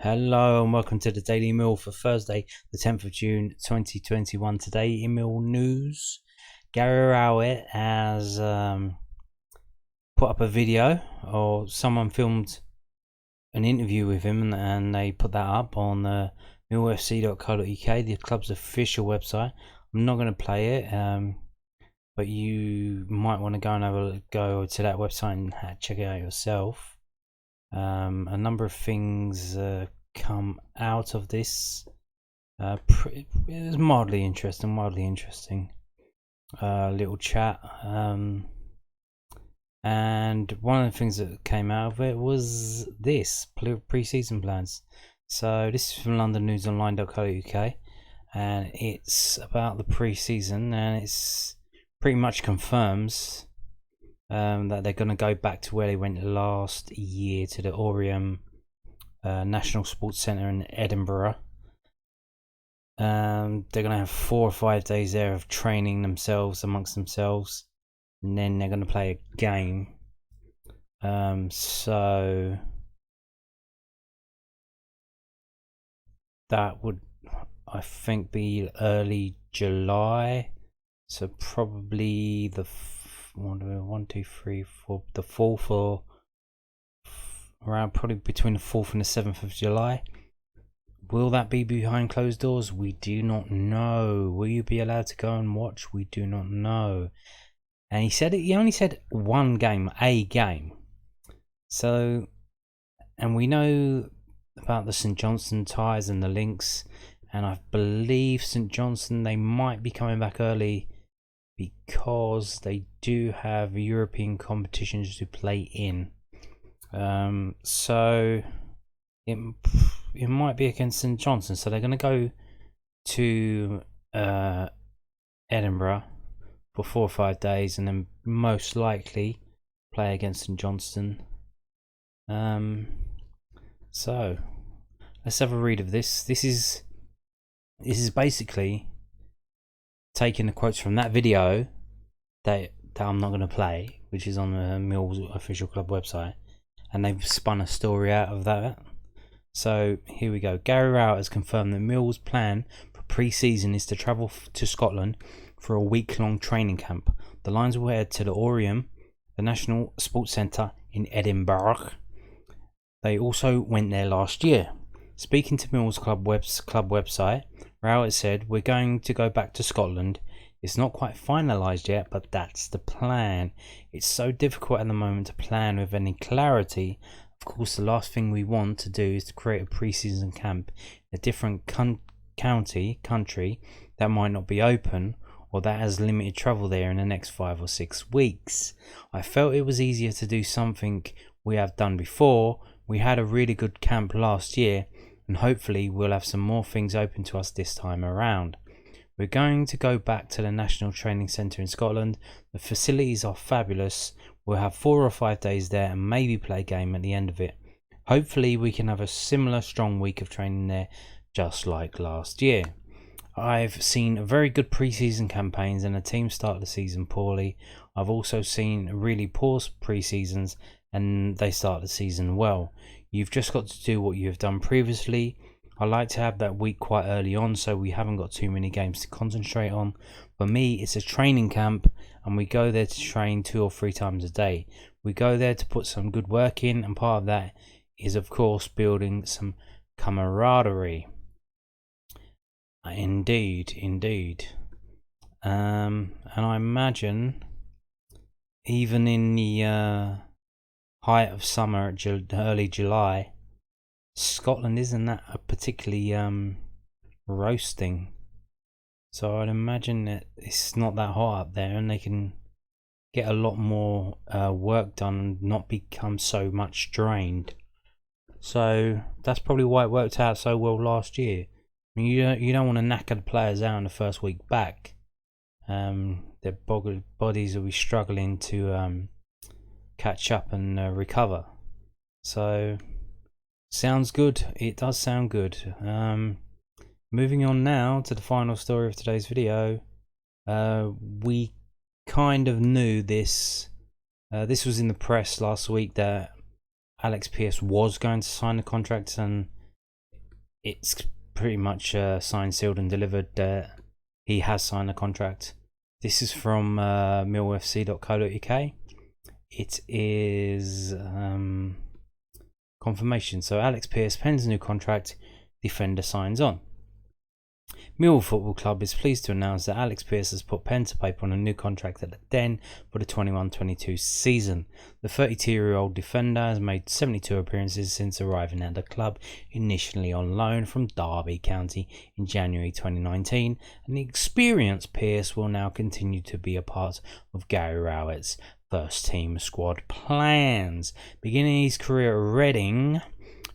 Hello and welcome to the Daily Mill for Thursday, the 10th of June 2021. Today in Mill News, Gary Rowett has put up a video, or someone filmed an interview with him and they put that up on millfc.co.uk, the club's official website. I'm not going to play it, but you might want to go and go to that website and check it out yourself. A number of things come out of this. It's mildly interesting. Little chat. And one of the things that came out of it was this pre-season plans. So this is from londonnewsonline.co.uk, and it's about the pre-season, and it's pretty much confirms that they're going to go back to where they went last year, to the Oriam National Sports Centre in Edinburgh. They're going to have 4 or 5 days there of training amongst themselves, and then they're going to play a game. So that would, I think, be early July. So probably the 1, 2, 3, 4, the 4th, or around probably between the 4th and the 7th of July. Will that be behind closed doors? We do not know. Will you be allowed to go and watch? We do not know. And he only said one game, a game. So, and we know about the St Johnstone ties and the links, and I believe St Johnstone, they might be coming back early because they do have European competitions to play in. So it might be against St Johnstone. So they're going to go to Edinburgh for 4 or 5 days, and then most likely play against St Johnstone. So let's have a read of this. This is basically taking the quotes from that video that I'm not going to play, which is on the Mill's official club website, and they've spun a story out of that. So here we go. Gary Rowett has confirmed that Mill's plan for pre-season is to travel to Scotland for a week-long training camp. The Lions will head to the Oriam, the National Sports Centre in Edinburgh. They also went there last year. Speaking to Mill's club website, Rowett said, "We're going to go back to Scotland. It's not quite finalised yet, but that's the plan. It's so difficult at the moment to plan with any clarity. Of course, the last thing we want to do is to create a pre-season camp in a different country that might not be open, or that has limited travel there in the next 5 or 6 weeks. I felt it was easier to do something we have done before. We had a really good camp last year, and hopefully we'll have some more things open to us this time around. We're going to go back to the National Training Centre in Scotland. The facilities are fabulous. We'll have 4 or 5 days there and maybe play a game at the end of it. Hopefully we can have a similar strong week of training there, just like last year. I've seen very good pre-season campaigns and the team start the season poorly. I've also seen really poor pre-seasons and they start the season well. You've just got to do what you have done previously. I like to have that week quite early on so we haven't got too many games to concentrate on. For me, it's a training camp and we go there to train 2 or 3 times a day. We go there to put some good work in, and part of that is, of course, building some camaraderie." Indeed. And I imagine even in the height of summer, early July, Scotland isn't that a particularly roasting. So I'd imagine that it's not that hot up there, and they can get a lot more work done and not become so much drained. So that's probably why it worked out so well last year. I mean, you don't want to knacker the players out in the first week back. Their bodies will be struggling to catch up and recover. So sounds good. It does sound good. Moving on now to the final story of today's video. We kind of knew this. This was in the press last week that Pearce was going to sign the contract, and it's pretty much signed, sealed, and delivered. He has signed a contract. This is from millfc.co.uk. It is confirmation. So Alex Pearce pens a new contract. Defender signs on. Millwall Football Club is pleased to announce that Alex Pearce has put pen to paper on a new contract at the Den for the 21-22 season. The 32-year-old defender has made 72 appearances since arriving at the club, initially on loan from Derby County in January 2019, and the experienced Pearce will now continue to be a part of Gary Rowett's first team squad plans. Beginning his career at Reading,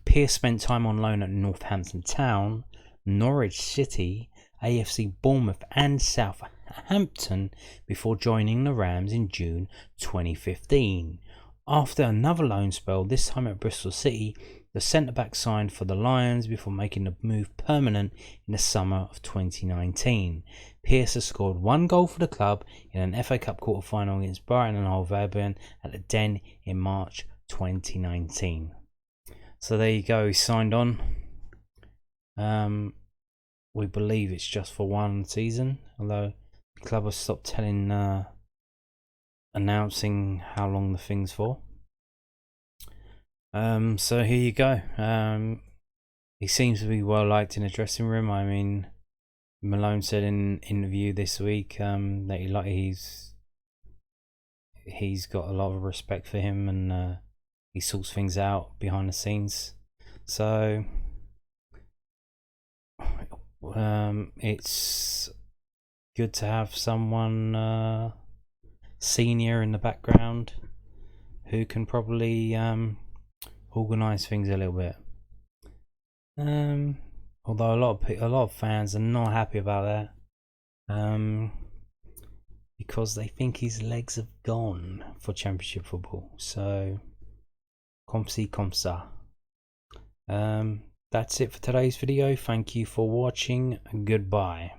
Pearce spent time on loan at Northampton Town, Norwich City, AFC Bournemouth and Southampton before joining the Rams in June 2015. After another loan spell, this time at Bristol City, the centre-back signed for the Lions before making the move permanent in the summer of 2019. Pearce has scored 1 goal for the club in an FA Cup quarter-final against Brighton and Hove Albion at the Den in March 2019. So there you go, he signed on. We believe it's just for 1 season, although the club has stopped announcing how long the thing's for. So here you go. He seems to be well liked in the dressing room. I mean, Malone said in an interview this week that he's got a lot of respect for him, and he sorts things out behind the scenes. So it's good to have someone senior in the background who can probably organise things a little bit. Although a lot of fans are not happy about that, because they think his legs have gone for Championship football. So, comme ci, comme ça. That's it for today's video. Thank you for watching. Goodbye.